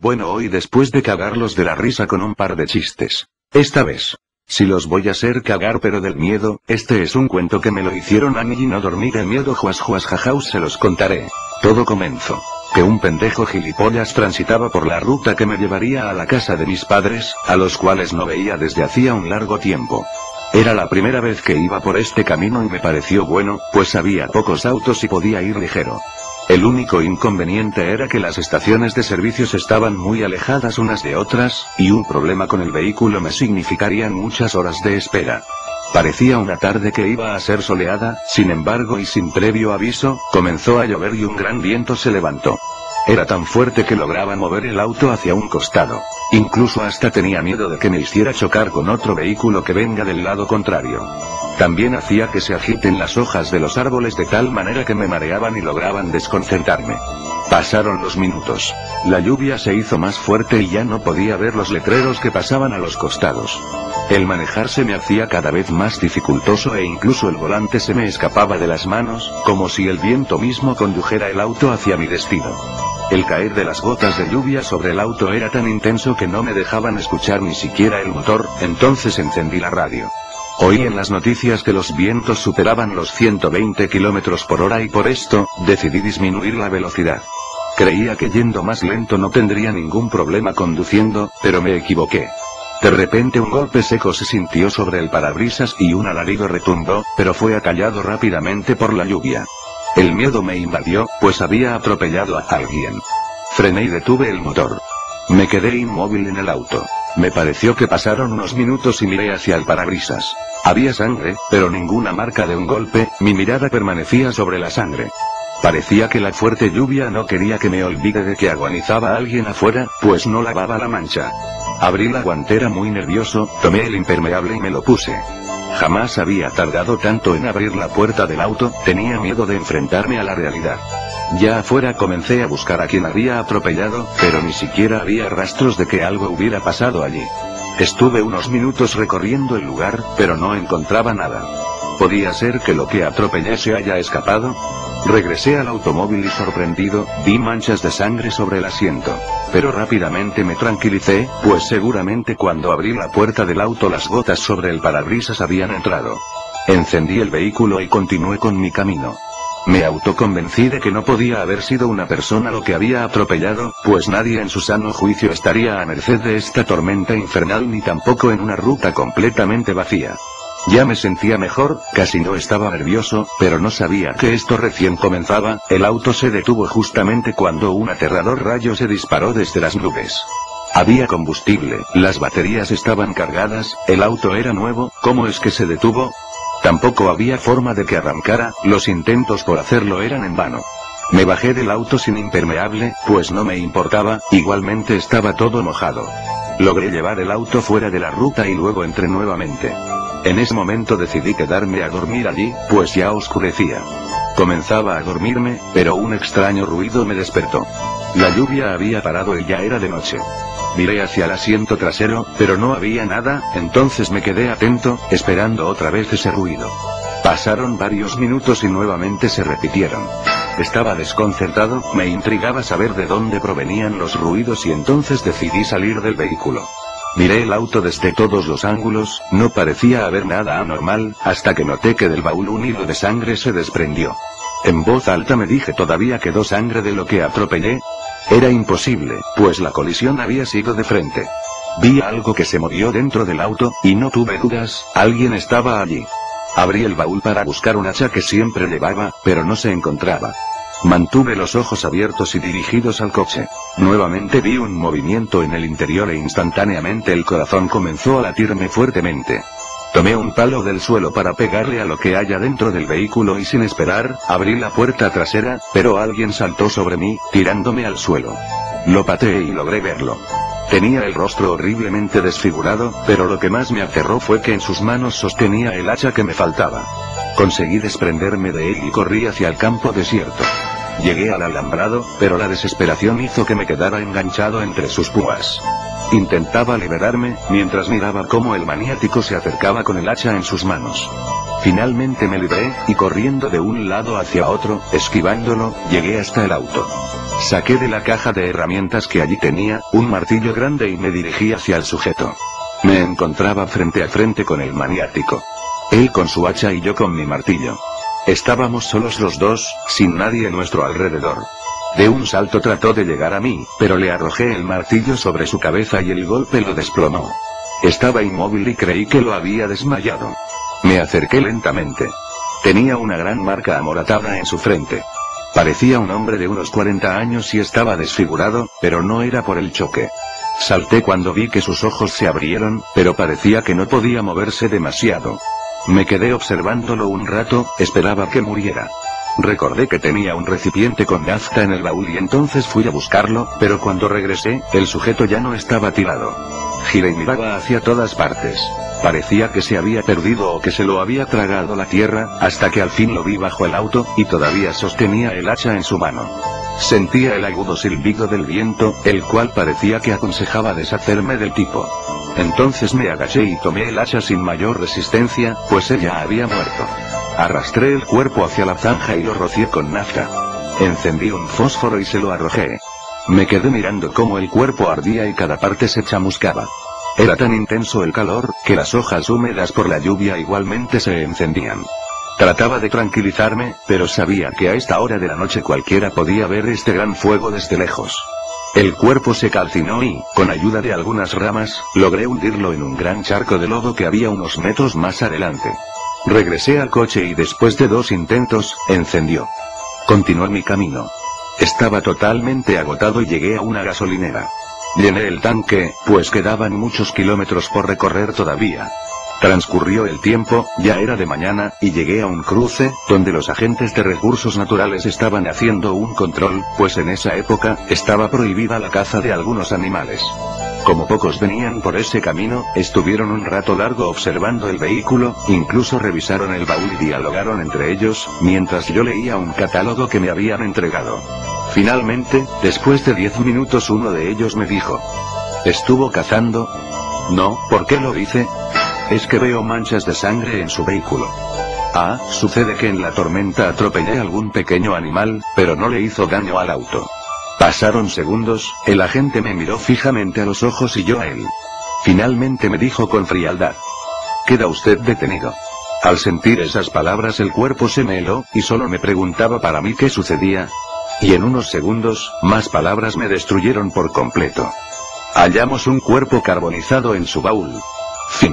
Bueno, hoy después de cagarlos de la risa con un par de chistes. Esta vez. Si los voy a hacer cagar pero del miedo, este es un cuento que me lo hicieron a mí y no dormí de miedo, juas jajaus, se los contaré. Todo comenzó. Que un pendejo gilipollas transitaba por la ruta que me llevaría a la casa de mis padres, a los cuales no veía desde hacía un largo tiempo. Era la primera vez que iba por este camino y me pareció bueno, pues había pocos autos y podía ir ligero. El único inconveniente era que las estaciones de servicios estaban muy alejadas unas de otras, y un problema con el vehículo me significarían muchas horas de espera. Parecía una tarde que iba a ser soleada, sin embargo y sin previo aviso, comenzó a llover y un gran viento se levantó. Era tan fuerte que lograba mover el auto hacia un costado. Incluso hasta tenía miedo de que me hiciera chocar con otro vehículo que venga del lado contrario. También hacía que se agiten las hojas de los árboles de tal manera que me mareaban y lograban desconcertarme. Pasaron los minutos. La lluvia se hizo más fuerte y ya no podía ver los letreros que pasaban a los costados. El manejar se me hacía cada vez más dificultoso e incluso el volante se me escapaba de las manos, como si el viento mismo condujera el auto hacia mi destino. El caer de las gotas de lluvia sobre el auto era tan intenso que no me dejaban escuchar ni siquiera el motor, entonces encendí la radio. Oí en las noticias que los vientos superaban los 120 km por hora y por esto, decidí disminuir la velocidad. Creía que yendo más lento no tendría ningún problema conduciendo, pero me equivoqué. De repente un golpe seco se sintió sobre el parabrisas y un alarido retumbó, pero fue acallado rápidamente por la lluvia. El miedo me invadió, pues había atropellado a alguien. Frené y detuve el motor. Me quedé inmóvil en el auto. Me pareció que pasaron unos minutos y miré hacia el parabrisas. Había sangre, pero ninguna marca de un golpe, mi mirada permanecía sobre la sangre. Parecía que la fuerte lluvia no quería que me olvide de que agonizaba alguien afuera, pues no lavaba la mancha. Abrí la guantera muy nervioso, tomé el impermeable y me lo puse. Jamás había tardado tanto en abrir la puerta del auto, tenía miedo de enfrentarme a la realidad. Ya afuera comencé a buscar a quien había atropellado, pero ni siquiera había rastros de que algo hubiera pasado allí. Estuve unos minutos recorriendo el lugar, pero no encontraba nada. ¿Podía ser que lo que atropellé se haya escapado? Regresé al automóvil y sorprendido, vi manchas de sangre sobre el asiento. Pero rápidamente me tranquilicé, pues seguramente cuando abrí la puerta del auto las gotas sobre el parabrisas habían entrado. Encendí el vehículo y continué con mi camino. Me autoconvencí de que no podía haber sido una persona lo que había atropellado, pues nadie en su sano juicio estaría a merced de esta tormenta infernal ni tampoco en una ruta completamente vacía. Ya me sentía mejor, casi no estaba nervioso, pero no sabía que esto recién comenzaba. El auto se detuvo justamente cuando un aterrador rayo se disparó desde las nubes. Había combustible, las baterías estaban cargadas, el auto era nuevo. ¿Cómo es que se detuvo? Tampoco había forma de que arrancara, los intentos por hacerlo eran en vano. Me bajé del auto sin impermeable, pues no me importaba, igualmente estaba todo mojado. Logré llevar el auto fuera de la ruta y luego entré nuevamente. En ese momento decidí quedarme a dormir allí, pues ya oscurecía. Comenzaba a dormirme, pero un extraño ruido me despertó. La lluvia había parado y ya era de noche. Miré hacia el asiento trasero, pero no había nada, entonces me quedé atento, esperando otra vez ese ruido. Pasaron varios minutos y nuevamente se repitieron. Estaba desconcertado, me intrigaba saber de dónde provenían los ruidos y entonces decidí salir del vehículo. Miré el auto desde todos los ángulos, no parecía haber nada anormal, hasta que noté que del baúl un hilo de sangre se desprendió. En voz alta me dije: ¿todavía quedó sangre de lo que atropellé? Era imposible, pues la colisión había sido de frente. Vi algo que se movió dentro del auto, y no tuve dudas, alguien estaba allí. Abrí el baúl para buscar un hacha que siempre llevaba, pero no se encontraba. Mantuve los ojos abiertos y dirigidos al coche. Nuevamente vi un movimiento en el interior e instantáneamente el corazón comenzó a latirme fuertemente. Tomé un palo del suelo para pegarle a lo que haya dentro del vehículo y sin esperar, abrí la puerta trasera, pero alguien saltó sobre mí, tirándome al suelo. Lo pateé y logré verlo. Tenía el rostro horriblemente desfigurado, pero lo que más me aterró fue que en sus manos sostenía el hacha que me faltaba. Conseguí desprenderme de él y corrí hacia el campo desierto. Llegué al alambrado, pero la desesperación hizo que me quedara enganchado entre sus púas. Intentaba liberarme, mientras miraba cómo el maniático se acercaba con el hacha en sus manos. Finalmente me libré, y corriendo de un lado hacia otro, esquivándolo, llegué hasta el auto. Saqué de la caja de herramientas que allí tenía, un martillo grande y me dirigí hacia el sujeto. Me encontraba frente a frente con el maniático. Él con su hacha y yo con mi martillo. Estábamos solos los dos, sin nadie a nuestro alrededor. De un salto trató de llegar a mí, pero le arrojé el martillo sobre su cabeza y el golpe lo desplomó. Estaba inmóvil y creí que lo había desmayado. Me acerqué lentamente. Tenía una gran marca amoratada en su frente. Parecía un hombre de unos 40 años y estaba desfigurado, pero no era por el choque. Salté cuando vi que sus ojos se abrieron, pero parecía que no podía moverse demasiado. Me quedé observándolo un rato, esperaba que muriera. Recordé que tenía un recipiente con nafta en el baúl y entonces fui a buscarlo, pero cuando regresé, el sujeto ya no estaba tirado. Giré y miraba hacia todas partes. Parecía que se había perdido o que se lo había tragado la tierra, hasta que al fin lo vi bajo el auto, y todavía sostenía el hacha en su mano. Sentía el agudo silbido del viento, el cual parecía que aconsejaba deshacerme del tipo. Entonces me agaché y tomé el hacha sin mayor resistencia, pues ella había muerto. Arrastré el cuerpo hacia la zanja y lo rocié con nafta. Encendí un fósforo y se lo arrojé. Me quedé mirando cómo el cuerpo ardía y cada parte se chamuscaba. Era tan intenso el calor, que las hojas húmedas por la lluvia igualmente se encendían. Trataba de tranquilizarme, pero sabía que a esta hora de la noche cualquiera podía ver este gran fuego desde lejos. El cuerpo se calcinó y, con ayuda de algunas ramas, logré hundirlo en un gran charco de lodo que había unos metros más adelante. Regresé al coche y después de 2 intentos, encendió. Continué mi camino. Estaba totalmente agotado y llegué a una gasolinera. Llené el tanque, pues quedaban muchos kilómetros por recorrer todavía. Transcurrió el tiempo, ya era de mañana, y llegué a un cruce, donde los agentes de recursos naturales estaban haciendo un control, pues en esa época, estaba prohibida la caza de algunos animales. Como pocos venían por ese camino, estuvieron un rato largo observando el vehículo, incluso revisaron el baúl y dialogaron entre ellos, mientras yo leía un catálogo que me habían entregado. Finalmente, después de 10 minutos uno de ellos me dijo: ¿estuvo cazando? No, ¿por qué lo dice? Es que veo manchas de sangre en su vehículo. Ah, sucede que en la tormenta atropellé a algún pequeño animal, pero no le hizo daño al auto. Pasaron segundos, el agente me miró fijamente a los ojos y yo a él. Finalmente me dijo con frialdad: queda usted detenido. Al sentir esas palabras el cuerpo se me heló, y solo me preguntaba para mí qué sucedía. Y en unos segundos, más palabras me destruyeron por completo. Hallamos un cuerpo carbonizado en su baúl. Fin.